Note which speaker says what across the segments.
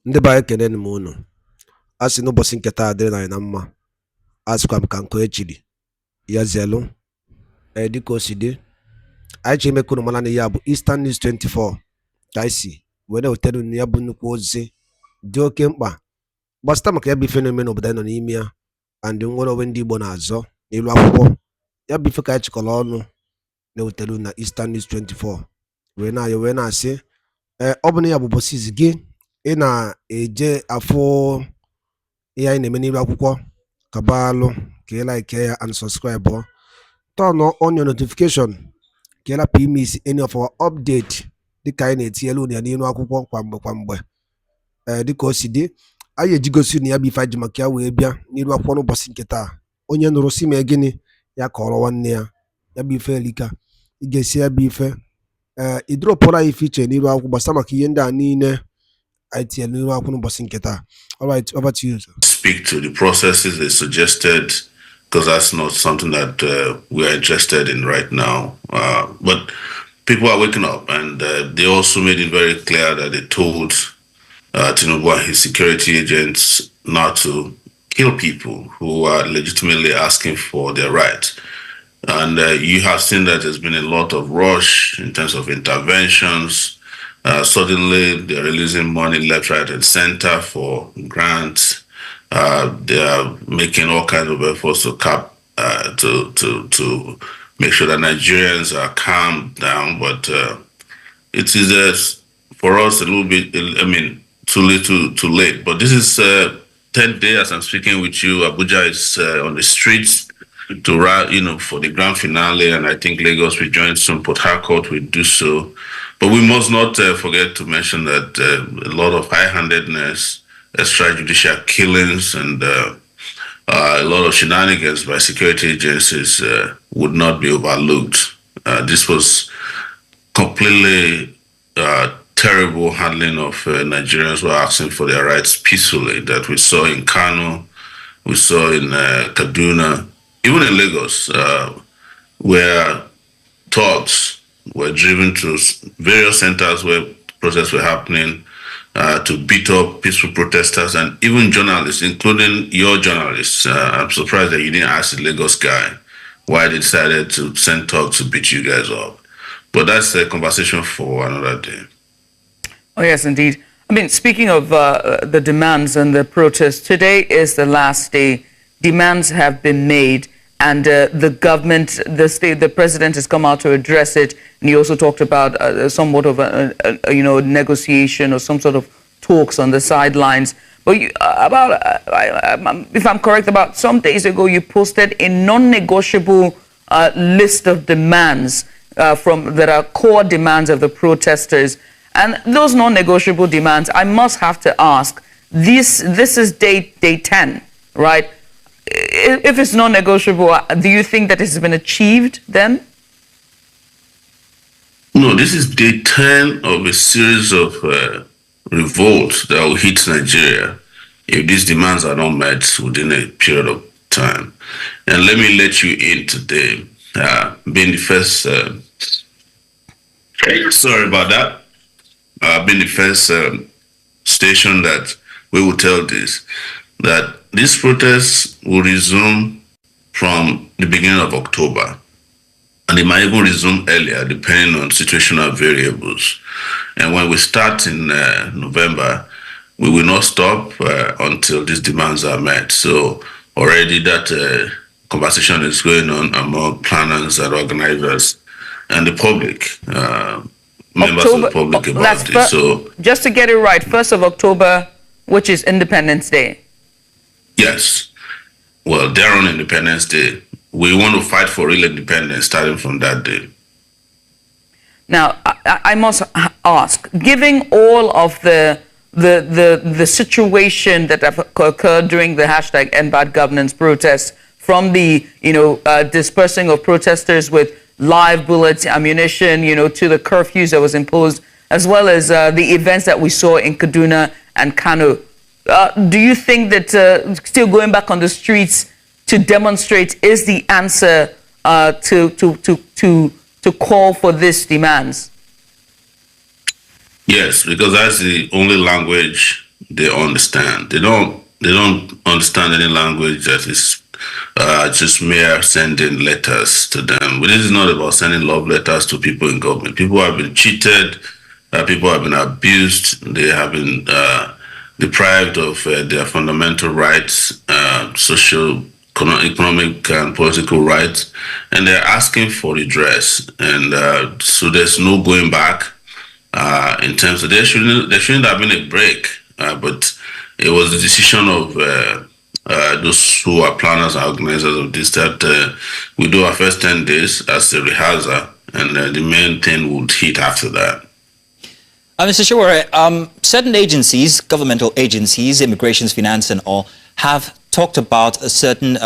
Speaker 1: Ndị be anyị ekene m unu. A sị n'ụbọchị nke taa dịrị anyị na mma. A sịkwa m ka nkụ echiri ya zelu. Dịka o si dị, anyị chọrọ ime ka unu mara na ya bụ Eastern News 24 ka anyị si wee na-ewetara unu ya bụ nnukwu ozi dị oke mkpa gbasịta maka ya bụ ife na-eme n'obodo anyị nọ n'ime ya and nwere onwe ndị Igbo na-azọ n'ilu akwụkwọ. Ya bụ ife ka anyị chịkọrọ ọnụ na-ewetara unu na Eastern News 24 wee na-ayọ wee na-asị ọ bụ na ya bụ ụbọchị izi gị ị na-eje afọ ihe anyị na-eme n'ilu akwụkwọ kabalụ ka ị like ya and subscribe turn on your notification ka ị lapụ imiss any of our update dịka anyị na-etinyelu unu ya n'ilu akwụkwọ kwa mgbe dịka o si dị. Anyị ejigosi na ya bụ ife anyị ji maka ya wee bịa n'ilu akwụkwọ n'ụbọchị nke taa. Onye nụrụ si mee gịnị ya kọrọ nwanne ya. Ya bụ ife elika ị ga-esi ya bụ ife idropụrụ anyị ife iche n'ilu akwụkwọ gbasara maka ihe ndị a niile anyị tinyere n'ilu akwụkwọ n'ụbọchị nke taa. All right, over to you, sir.
Speaker 2: Speak to the processes they suggested, because that's not something that we are interested in right now. But people are waking up, and they also made it very clear that they told Tinubu and his security agents not to kill people who are legitimately asking for their rights. And you have seen that there's been a lot of rush in terms of interventions. Suddenly, they're releasing money left, right, and center for grants. They are making all kinds of efforts to to make sure that Nigerians are calmed down. But it is for us a little bit, I mean, too little, too late. But this is 10th day as I'm speaking with you. Abuja is on the streets to for the grand finale, and I think Lagos will join soon. Port Harcourt will do so. But we must not forget to mention that a lot of high-handedness, extrajudicial killings, and a lot of shenanigans by security agencies would not be overlooked. This was completely terrible handling of Nigerians who are asking for their rights peacefully that we saw in Kano, we saw in Kaduna, even in Lagos, where thugs were driven to various centers where protests were happening to beat up peaceful protesters and even journalists, including your journalists. I'm surprised that you didn't ask the Lagos guy why they decided to send thugs to beat you guys up. But that's a conversation for another day.
Speaker 3: Oh, yes, indeed. I mean, speaking of the demands and the protests, today is the last day. Demands have been made. And the government, the president has come out to address it. And he also talked about somewhat of a negotiation or some sort of talks on the sidelines. But if I'm correct, about some days ago, you posted a non-negotiable list of demands that are core demands of the protesters. And those non-negotiable demands, I must have to ask, this is day 10, right? If it's non-negotiable, do you think that it has been achieved then?
Speaker 2: No, this is day 10 of a series of revolts that will hit Nigeria if these demands are not met within a period of time. And let me let you in today, being the first, sorry about that, being the first station that we will tell this, that these protests will resume from the beginning of October. And they might even resume earlier, depending on situational variables. And when we start in November, we will not stop until these demands are met. So already that conversation is going on among planners and organizers and the public, members of the public about this. So
Speaker 3: just to get it right, 1st of October, which is Independence Day.
Speaker 2: Yes. Well, they're on Independence Day. We want to fight for real independence starting from that day.
Speaker 3: Now, I must ask, given all of the situation that have occurred during the hashtag Endbadgovernace protests, from the dispersing of protesters with live bullets, ammunition, to the curfews that was imposed, as well as the events that we saw in Kaduna and Kano. Do you think that still going back on the streets to demonstrate is the answer to call for these demands?
Speaker 2: Yes, because that's the only language they understand. They don't understand any language that is just mere sending letters to them. But this is not about sending love letters to people in government. People have been cheated. People have been abused. They have been deprived of their fundamental rights, social, economic, and political rights, and they're asking for redress. And so there's no going back in terms of there shouldn't have been a break, but it was the decision of those who are planners and organizers of this that we do our first 10 days as a rehearsal, and the main thing would hit after that.
Speaker 4: Mr. Sowore, certain agencies, governmental agencies, immigrations, finance and all, have talked about a certain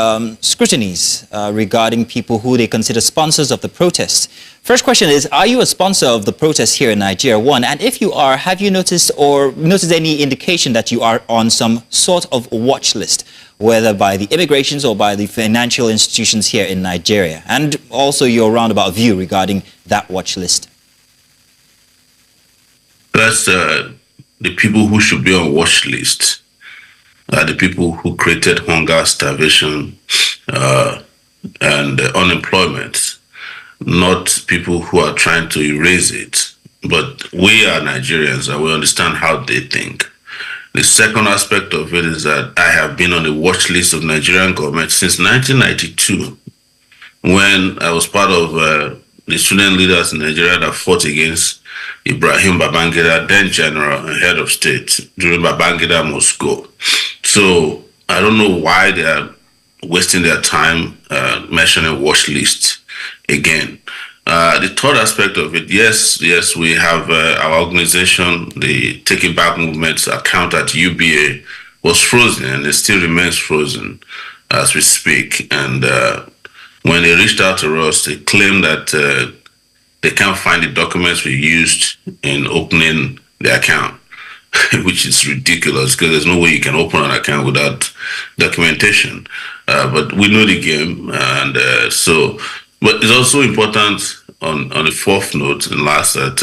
Speaker 4: scrutinies regarding people who they consider sponsors of the protests. First question is, are you a sponsor of the protests here in Nigeria? One, and if you are, have you noticed any indication that you are on some sort of watch list, whether by the immigrations or by the financial institutions here in Nigeria? And also your roundabout view regarding that watch list.
Speaker 2: That's the people who should be on watch list. The people who created hunger, starvation, and unemployment, not people who are trying to erase it. But we are Nigerians and we understand how they think. The second aspect of it is that I have been on the watch list of Nigerian government since 1992, when I was part of the student leaders in Nigeria that fought against Ibrahim Babangida, then general and head of state, during Babangida must go. So I don't know why they are wasting their time mentioning watch list again. The third aspect of it, yes, we have our organization, the Take It Back Movement's account at UBA was frozen, and it still remains frozen as we speak. And when they reached out to us, they claimed that they can't find the documents we used in opening the account, which is ridiculous because there's no way you can open an account without documentation. But we know the game, and but it's also important on the fourth note and last that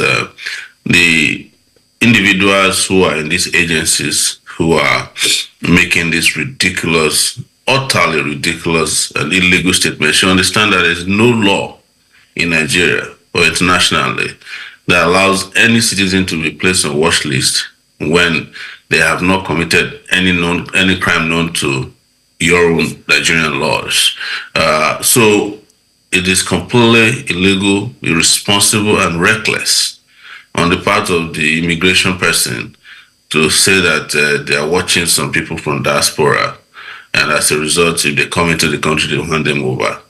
Speaker 2: the individuals who are in these agencies who are making this ridiculous, utterly ridiculous and illegal statement should understand that there's no law in Nigeria or internationally that allows any citizen to be placed on watch list when they have not committed any crime known to your own Nigerian laws. So it is completely illegal, irresponsible, and reckless on the part of the immigration person to say that they are watching some people from diaspora, and as a result, if they come into the country, they'll hand them over.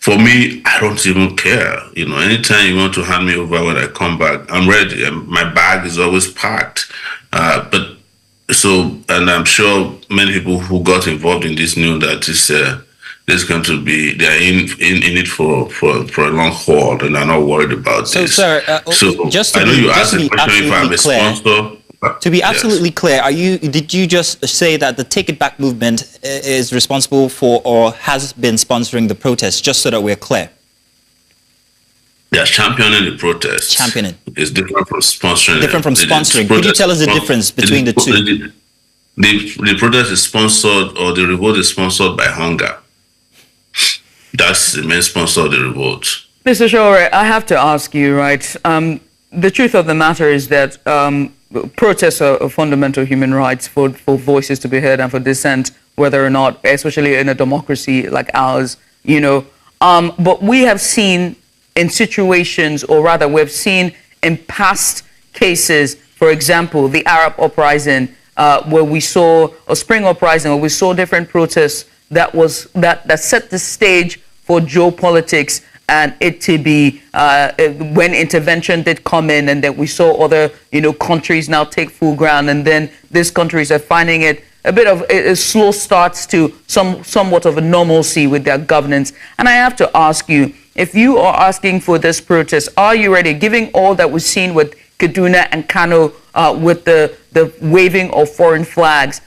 Speaker 2: For me, I don't even care. You know, anytime you want to hand me over when I come back, I'm ready. My bag is always packed. And I'm sure many people who got involved in this knew that there's going to be, they are in it for a long haul, and are not worried about this.
Speaker 4: So, sir, just to be absolutely clear, to be absolutely clear, did you just say that the Take It Back movement is responsible for or has been sponsoring the protests, just so that we're clear?
Speaker 2: They are championing the protests.
Speaker 4: Championing.
Speaker 2: It's different from sponsoring.
Speaker 4: Different from sponsoring. Could you tell us the difference between the two?
Speaker 2: The protest is sponsored, or the revolt is sponsored by hunger. That's the main sponsor of the revolt.
Speaker 3: Mr. Sowore, I have to ask you, right? The truth of the matter is that protests are fundamental human rights for voices to be heard and for dissent, whether or not, especially in a democracy like ours, you know. But we have seen in situations, or rather we've seen in past cases, for example, the Arab uprising, where we saw, or Spring uprising, where we saw different protests that set the stage for geopolitics, and it to be when intervention did come in, and then we saw other countries now take full ground, and then these countries are finding it a bit of a slow starts to somewhat of a normalcy with their governance. And I have to ask you, if you are asking for this protest, are you ready, given all that we've seen with Kaduna and Kano, with the waving of foreign flags?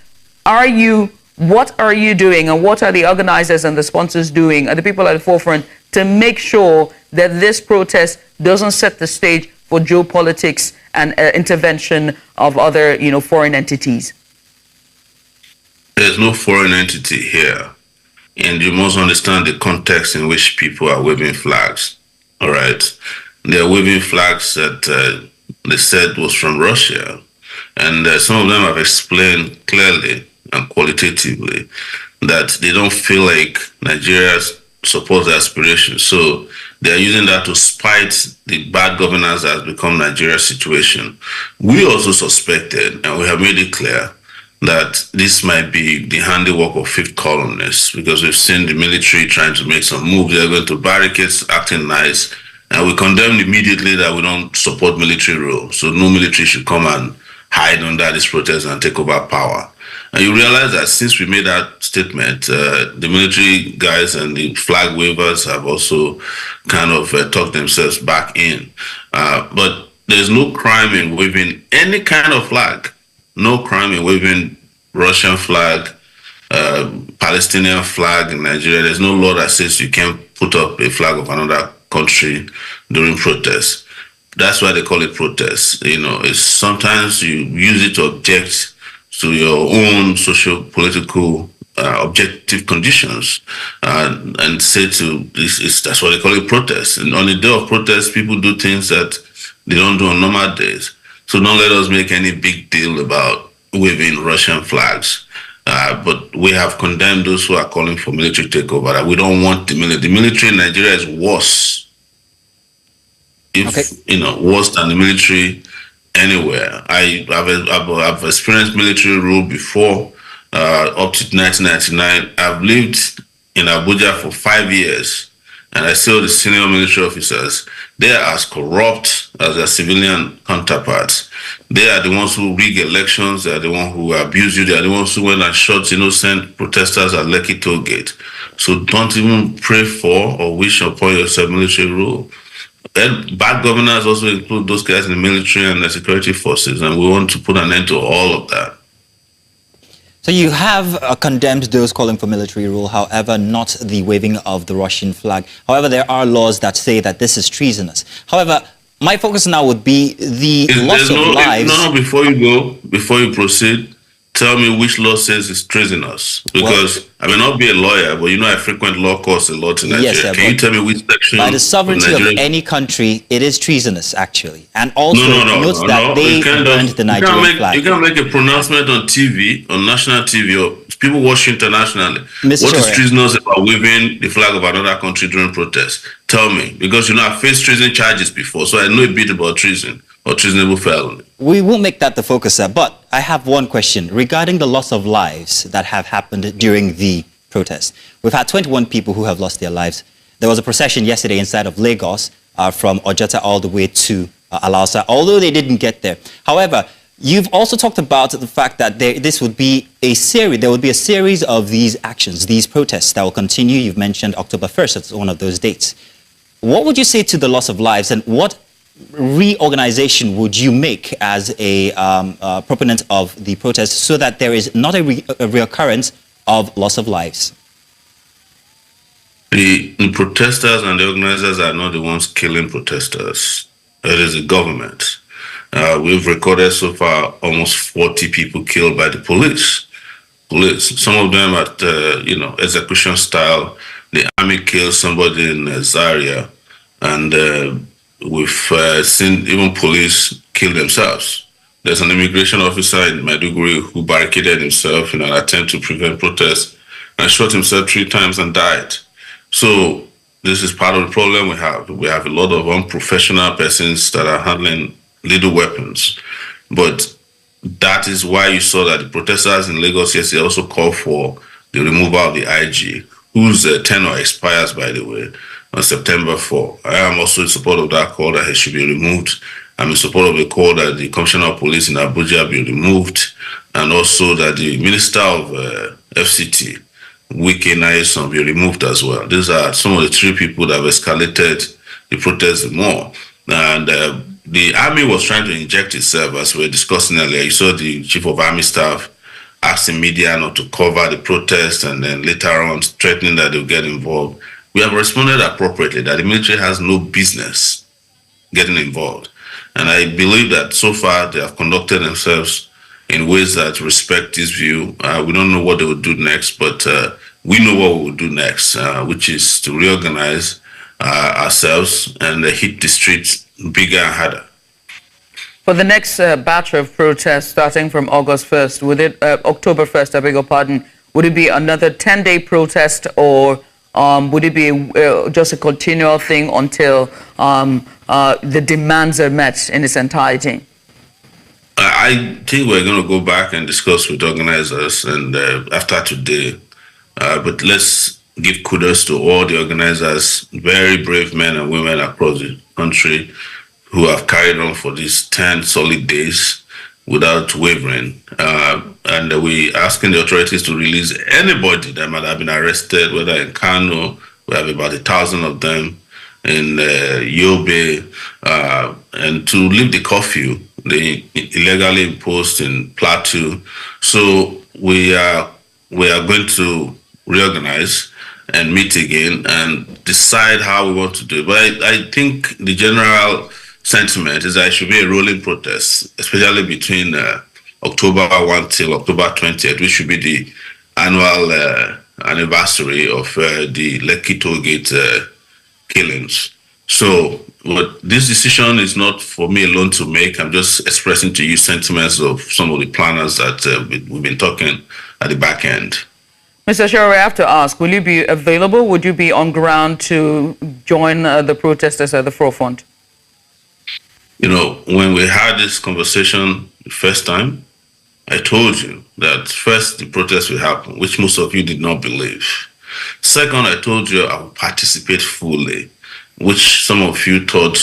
Speaker 3: What are you doing, and what are the organizers and the sponsors doing, and the people at the forefront, to make sure that this protest doesn't set the stage for geopolitics and intervention of other foreign entities?
Speaker 2: There's no foreign entity here. And you must understand the context in which people are waving flags. All right. They are waving flags that they said was from Russia. And some of them have explained clearly and qualitatively that they don't feel like Nigeria supports their aspirations. So they are using that to spite the bad governance that has become Nigeria's situation. We also suspected, and we have made it clear, that this might be the handiwork of fifth columnists because we've seen the military trying to make some moves. They're going to barricades, acting nice. And we condemned immediately that we don't support military rule. So no military should come and hide under this protest and take over power. And you realize that since we made that statement, the military guys and the flag wavers have also kind of talked themselves back in. But there's no crime in waving any kind of flag. No crime in waving Russian flag, Palestinian flag in Nigeria. There's no law that says you can't put up a flag of another country during protests. That's why they call it protest. You know, it's sometimes you use it to object to your own social political objective conditions and say to this, that's why they call it protest. And on the day of protest, people do things that they don't do on normal days. So don't let us make any big deal about waving Russian flags. But we have condemned those who are calling for military takeover. We don't want the military. The military in Nigeria is worse, worse than the military anywhere. I've experienced military rule before, up to 1999. I've lived in Abuja for 5 years, and I saw the senior military officers. They are as corrupt as their civilian counterparts. They are the ones who rig elections. They are the ones who abuse you. They are the ones who went and shot innocent protesters at Lekki toll gate. So don't even pray for or wish upon yourself military rule. And bad governance also include those guys in the military and the security forces, and we want to put an end to all of that.
Speaker 4: So you have condemned those calling for military rule, however, not the waving of the Russian flag. However, there are laws that say that this is treasonous. However, my focus now would be the loss of lives.
Speaker 2: No, before you proceed, tell me which law says it's treasonous. Because I may not be a lawyer, but I frequent law courts a lot in Nigeria.
Speaker 4: Yes,
Speaker 2: Can you tell me which section?
Speaker 4: By the sovereignty of any country, it is treasonous, actually. And also note that they burned the Nigerian flag.
Speaker 2: You can make a pronouncement on TV, on national TV, or people watch internationally.
Speaker 4: Mr.
Speaker 2: What is treasonous about waving the flag of another country during protest? Tell me. Because I've faced treason charges before, so I know a bit about treason or treasonable felony.
Speaker 4: We won't make that the focus, sir. But I have one question regarding the loss of lives that have happened during the protest. We've had 21 people who have lost their lives. There was a procession yesterday inside of Lagos from Ojota all the way to Alausa, although they didn't get there. However, you've also talked about the fact that there would be a series of these actions, these protests that will continue. You've mentioned October 1st, that's one of those dates. What would you say to the loss of lives, and what reorganization would you make as a proponent of the protest so that there is not a reoccurrence of loss of lives?
Speaker 2: The protesters and the organizers are not the ones killing protesters. It is the government. We've recorded so far almost 40 people killed by the police. Some of them at execution style. The army killed somebody in Zaria, and we've seen even police kill themselves. There's an immigration officer in Maiduguri who barricaded himself in an attempt to prevent protests and shot himself 3 times and died. So this is part of the problem we have. We have a lot of unprofessional persons that are handling little weapons. But that is why you saw that the protesters in Lagos yesterday also called for the removal of the IG, whose tenure expires, by the way, on September 4. I am also in support of that call that he should be removed. I'm in support of the call that the Commissioner of Police in Abuja be removed, and also that the Minister of FCT, Wike Nayeson, be removed as well. These are some of the 3 people that have escalated the protest more. And the army was trying to inject itself, as we were discussing earlier. You saw the Chief of Army Staff asking media not to cover the protest, and then later on threatening that they'll get involved. We have responded appropriately that the military has no business getting involved. And I believe that so far they have conducted themselves in ways that respect this view. We don't know what they will do next, but we know what we will do next, which is to reorganize ourselves and hit the streets bigger and harder.
Speaker 3: For the next batch of protests starting from August 1st, October 1st, I beg your pardon, would it be another 10-day protest, or would it be just a continual thing until the demands are met in its entirety?
Speaker 2: I think we're going to go back and discuss with organizers and after today. But let's give kudos to all the organizers, very brave men and women across the country who have carried on for these 10 solid days without wavering. And we asking the authorities to release anybody that might have been arrested, whether in Kano, we have about 1,000 of them, in Yobe, and to lift the curfew they illegally imposed in Plateau. So we are going to reorganize and meet again and decide how we want to do it. But I think the general sentiment is that it should be a rolling protest, especially between October 1 till October 20th, which should be the annual anniversary of the Lekki Toll Gate killings. So, but this decision is not for me alone to make. I'm just expressing to you sentiments of some of the planners that we've been talking at the back end.
Speaker 3: Mr. Sowore, I have to ask, will you be available? Would you be on ground to join the protesters at the forefront?
Speaker 2: You know, when we had this conversation the first time, I told you that first the protest will happen, which most of you did not believe. Second, I told you I would participate fully, which some of you thought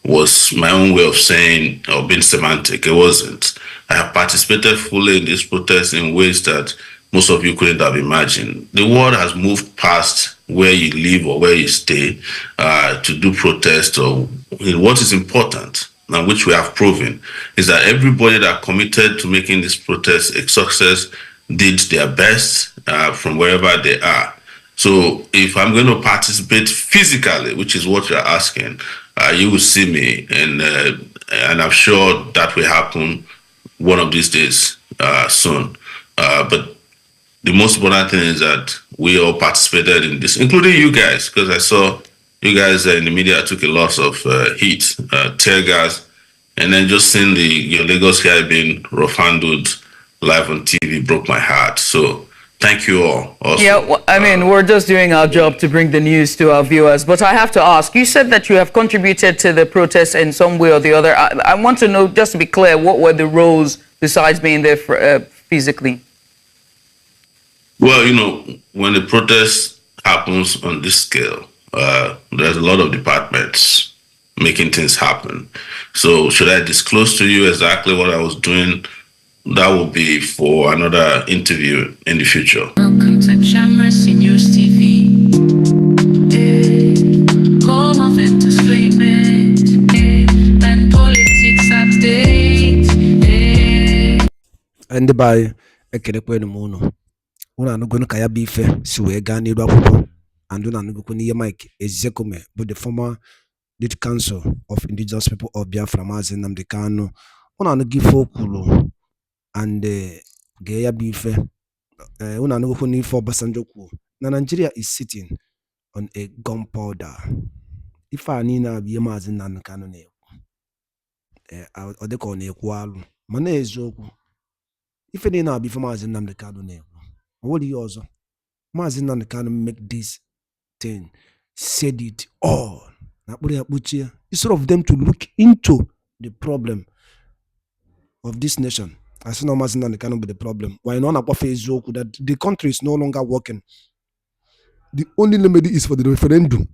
Speaker 2: was my own way of saying or being semantic. It wasn't. I have participated fully in this protest in ways that most of you couldn't have imagined. The world has moved past where you live or where you stay to do protest. Or what is important, and which we have proven, is that everybody that committed to making this protest a success did their best from wherever they are. So if I'm going to participate physically, which is what you're asking, you will see me, and I'm sure that will happen one of these days soon. But the most important thing is that we all participated in this, including you guys, because I saw you guys in the media took a lot of heat, tear gas, and then just seeing your Lagos guy being rough handled live on TV broke my heart. So thank you all. Also.
Speaker 3: Yeah, well, I mean, we're just doing our job to bring the news to our viewers. But I have to ask, you said that you have contributed to the protest in some way or the other. I want to know, just to be clear, what were the roles besides being there physically?
Speaker 2: Well, you know, when the protest happens on this scale, there's a lot of departments making things happen. So should I disclose to you exactly what I was doing? That will be for another interview in the future.
Speaker 5: Welcome to Jammercy News TV. Call of entertainment and politics update.
Speaker 1: And by ekelekwe n'uno una anugonu ka ya bụ ife si wee gaa n'iru akwụkwọ and una anugonu n'ihe Mike Ezekume bụ the former lead counsel of indigenous people of Biafra Maazị Nnamdi Kanu una anugo ife o kwuru and gee ya bụ ife una anugokwu n'ife Obasanjo kwuru na Nigeria is sitting on a gunpowder. Ife a niile abụ ihe Maazị Nnamdi Kanu na-ekwu ọ dịka ọ na-ekwu alụ mana eziokwu ife niile abụ ife Maazị Nnamdi Kanu na-ekwu o nwere ihe ọzọ. Maazị Nnamdi Kanu make this thing, said it all na akpụrụ ya kpuchie instead of them to look into the problem of this nation. I say no, Maazị Nnamdi Kanu be the problem. Why not akpọfe eziokwu that the country is no longer working. The only remedy is for the referendum.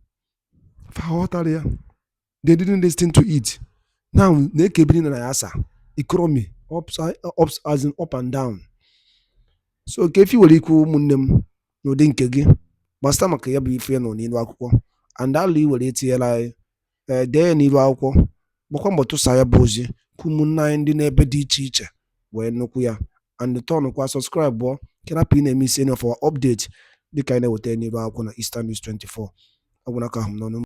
Speaker 1: They didn't listen to it. Now na-ekebiri na yasa economy ups as in up and down. So ka efi were ikwu ụmụnne m n'ụdị nke gị gbasịta maka ya bụ ife nọ n'ilu akwụkwọ and alụ iwere etinyela anyị dee n'ilu akwụkwọ gbakwa mbọ tụsa ya bụ ozi ka ụmụnne anyị ndị n'ebe dị iche iche wee nụkwu ya and tọnụkwa subscribe bụ kenapụ ị na-eme isi of our update dịka anyị na-eweta n'ilu akwụkwọ na Eastern News 24 ọ gwụna ka ahụ m n'ọnụ